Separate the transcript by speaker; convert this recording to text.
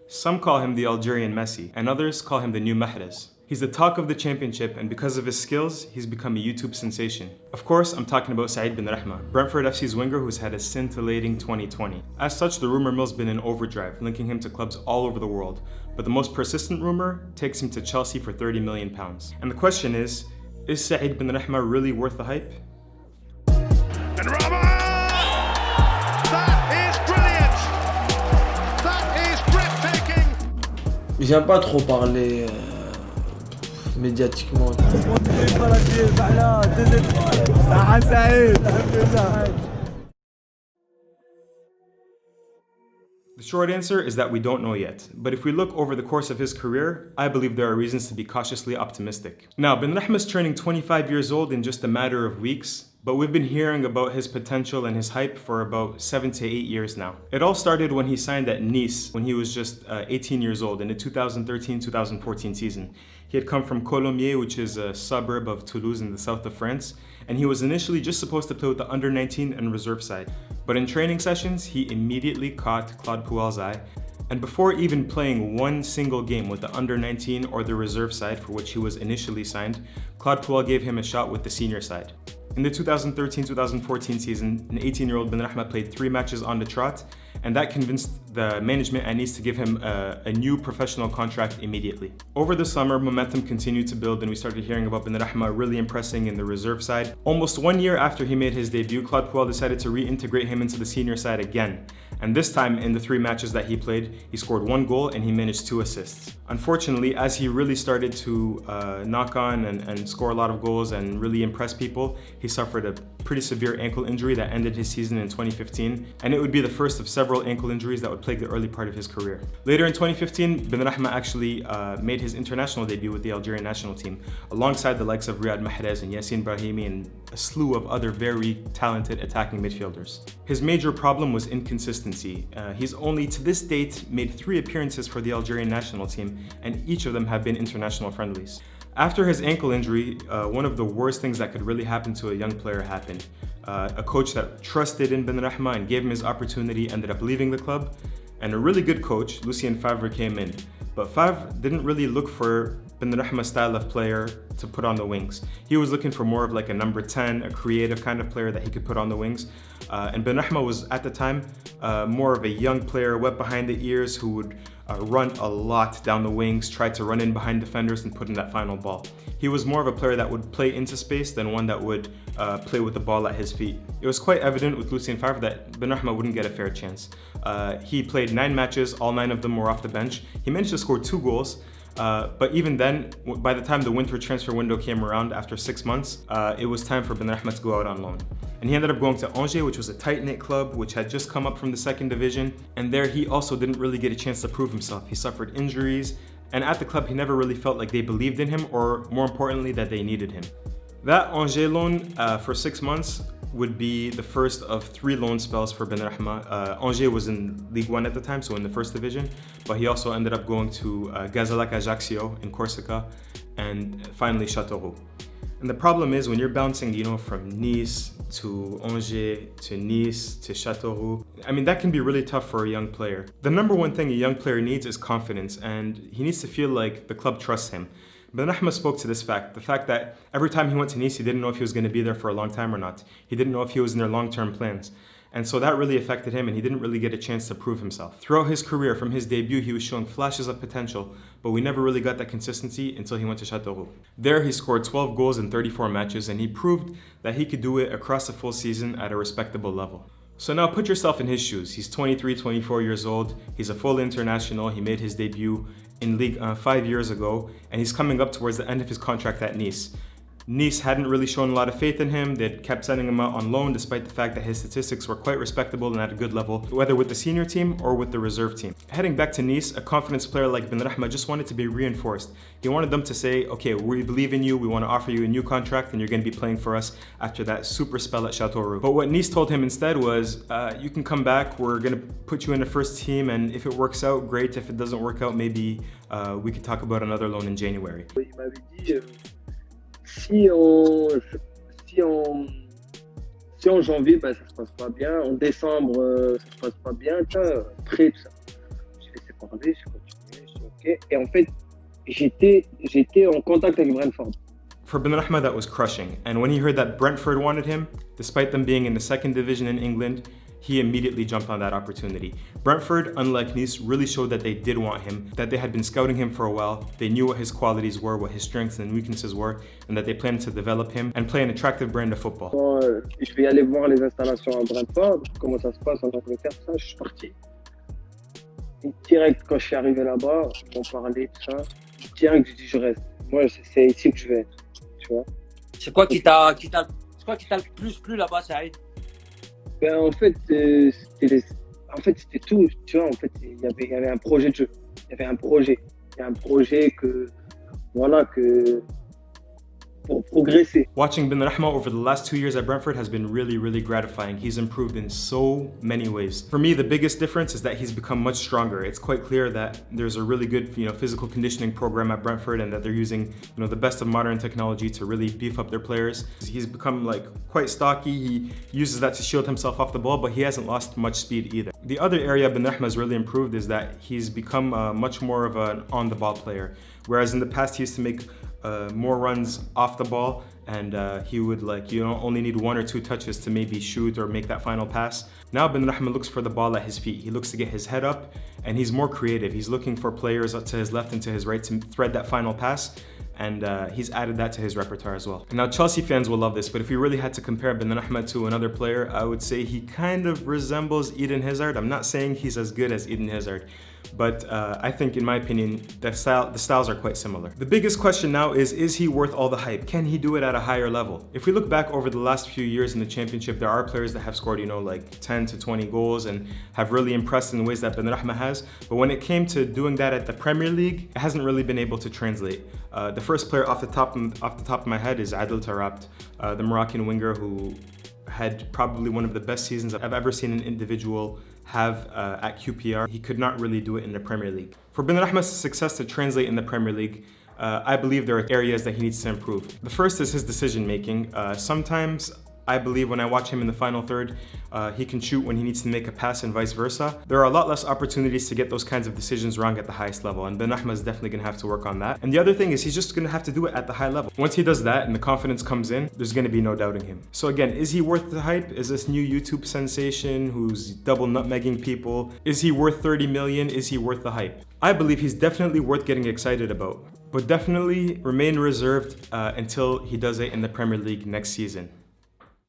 Speaker 1: Some call him the Algerian Messi, and others call him the new Mahrez. He's the talk of the championship, and because of his skills, he's become a YouTube sensation. Of course, I'm talking about Saïd Benrahma, Brentford FC's winger who's had a scintillating 2020. As such, the rumor mill's been in overdrive, linking him to clubs all over the world. But the most persistent rumor takes him to Chelsea for £30 million. And the question is Saïd Benrahma really worth the hype?
Speaker 2: Benrahma! That is brilliant! That is breathtaking!
Speaker 3: J'aime pas trop parler médiatiquement.
Speaker 1: The short answer is that we don't know yet, but if we look over the course of his career, I believe there are reasons to be cautiously optimistic. Now, Benrahma's turning 25 years old in just a matter of weeks, but we've been hearing about his potential and his hype for about 7 to 8 years now. It all started when he signed at Nice when he was just 18 years old in the 2013-2014 season. He had come from Colomiers, which is a suburb of Toulouse in the south of France, and he was initially just supposed to play with the under-19 and reserve side. But in training sessions, he immediately caught Claude Puel's eye, and before even playing one single game with the under-19 or the reserve side for which he was initially signed, Claude Puel gave him a shot with the senior side. In the 2013-2014 season, an 18-year-old Benrahma played 3 matches on the trot, and that convinced the management at Nice to give him a new professional contract immediately. Over the summer, momentum continued to build and we started hearing about Benrahma really impressing in the reserve side. Almost 1 year after he made his debut, Claude Puel decided to reintegrate him into the senior side again. And this time, in the 3 matches that he played, he scored 1 goal and he managed 2 assists. Unfortunately, as he really started to knock on and score a lot of goals and really impress people, he suffered a pretty severe ankle injury that ended his season in 2015, and it would be the first of several ankle injuries that would plague the early part of his career. Later in 2015, Benrahma actually made his international debut with the Algerian national team, alongside the likes of Riyad Mahrez and Yassine Brahimi and a slew of other very talented attacking midfielders. His major problem was inconsistency. He's only to this date made 3 appearances for the Algerian national team, and each of them have been international friendlies. After his ankle injury, one of the worst things that could really happen to a young player happened. A coach that trusted in Benrahma and gave him his opportunity ended up leaving the club, and a really good coach, Lucien Favre, came in. But Favre didn't really look for Benrahma's style of player to put on the wings. He was looking for more of like a number 10, a creative kind of player that he could put on the wings. And Benrahma was, at the time, more of a young player, wet behind the ears, who would run a lot down the wings, try to run in behind defenders and put in that final ball. He was more of a player that would play into space than one that would play with the ball at his feet. It was quite evident with Lucien Favre that Benrahma wouldn't get a fair chance. He played 9 matches, all 9 of them were off the bench. He managed to score 2 goals, but even then, by the time the winter transfer window came around after 6 months, it was time for Benrahma to go out on loan. And he ended up going to Angers, which was a tight-knit club, which had just come up from the 2nd division. And there he also didn't really get a chance to prove himself. He suffered injuries, and at the club he never really felt like they believed in him, or more importantly, that they needed him. That Angers loan for 6 months would be the first of 3 loan spells for Benrahma. Angers was in Ligue 1 at the time, so in the 1st division, but he also ended up going to Gazalac Ajaccio in Corsica, and finally Châteauroux. And the problem is when you're bouncing, from Nice to Angers to Nice to Châteauroux, I mean, that can be really tough for a young player. The number one thing a young player needs is confidence, and he needs to feel like the club trusts him. Benrahma spoke to this fact, the fact that every time he went to Nice, he didn't know if he was going to be there for a long time or not. He didn't know if he was in their long-term plans. And so that really affected him, and he didn't really get a chance to prove himself. Throughout his career, from his debut, he was showing flashes of potential, but we never really got that consistency until he went to Châteauroux. There, he scored 12 goals in 34 matches, and he proved that he could do it across a full season at a respectable level. So now put yourself in his shoes. He's 23, 24 years old. He's a full international. He made his debut in Ligue 1 5 years ago, and he's coming up towards the end of his contract at Nice. Nice hadn't really shown a lot of faith in him. They'd kept sending him out on loan despite the fact that his statistics were quite respectable and at a good level, whether with the senior team or with the reserve team. Heading back to Nice, a confidence player like Benrahma just wanted to be reinforced. He wanted them to say, okay, we believe in you, we want to offer you a new contract, and you're going to be playing for us after that super spell at Châteauroux. But what Nice told him instead was, you can come back, we're going to put you in the first team, and if it works out, great. If it doesn't work out, maybe we could talk about another loan in January.
Speaker 3: Il m'avait dit, si en janvier ça se passe pas bien, en décembre ça se passe pas bien, après tout ça. J'ai fait, c'est parlé, j'ai continué, j'ai dit ok. Et en fait, j'étais en contact avec Brentford.
Speaker 1: For Benrahma, that was crushing. And when he heard that Brentford wanted him, despite them being in the second division in England, he immediately jumped on that opportunity. Brentford, unlike Nice, really showed that they did want him, that they had been scouting him for a while, they knew what his qualities were, what his strengths and weaknesses were, and that they planned to develop him and play an attractive brand of football.
Speaker 3: Quand je vais aller voir les installations à Brentford, comment ça se passe en Angleterre, ça, je suis parti. Et direct, quand je suis arrivé là-bas, on parlait, tout ça. Direct, je dis je reste. Moi, c'est ici que je vais être. Tu vois?
Speaker 4: C'est quoi qui t'a le plus plu là-bas, Saïd?
Speaker 3: Ben, en fait, c'était tout. Tu vois, en fait, il y avait un projet de jeu. Il y avait un projet que, voilà, que pour progresser.
Speaker 1: Watching Benrahma over the last 2 years at Brentford has been really, really gratifying. He's improved in so many ways. For me, the biggest difference is that he's become much stronger. It's quite clear that there's a really good, physical conditioning program at Brentford and that they're using, the best of modern technology to really beef up their players. He's become quite stocky. He uses that to shield himself off the ball, but he hasn't lost much speed either. The other area Benrahma has really improved is that he's become much more of an on-the-ball player. Whereas in the past, he used to make more runs off the ball and he would only need 1 or 2 touches to maybe shoot or make that final pass. Now Benrahma looks for the ball at his feet. He looks to get his head up and he's more creative. He's looking for players to his left and to his right to thread that final pass, and he's added that to his repertoire as well. Now Chelsea fans will love this, but if we really had to compare Benrahma to another player, I would say he kind of resembles Eden Hazard. I'm not saying he's as good as Eden Hazard, but I think, in my opinion, the styles are quite similar. The biggest question now is he worth all the hype? Can he do it at a higher level? If we look back over the last few years in the championship, there are players that have scored, 10 to 20 goals and have really impressed in ways that Benrahma has. But when it came to doing that at the Premier League, it hasn't really been able to translate. The first player off the top of my head is Adel Tarabt, the Moroccan winger who had probably one of the best seasons I've ever seen an individual have at QPR. He could not really do it in the Premier League. For Benrahma's success to translate in the Premier League, I believe there are areas that he needs to improve. The first is his decision making. Sometimes I believe when I watch him in the final third, he can shoot when he needs to make a pass and vice versa. There are a lot less opportunities to get those kinds of decisions wrong at the highest level, and Benrahma is definitely going to have to work on that. And the other thing is he's just going to have to do it at the high level. Once he does that and the confidence comes in, there's going to be no doubting him. So again, is he worth the hype? Is this new YouTube sensation who's double nutmegging people? Is he worth 30 million? Is he worth the hype? I believe he's definitely worth getting excited about, but definitely remain reserved until he does it in the Premier League next season.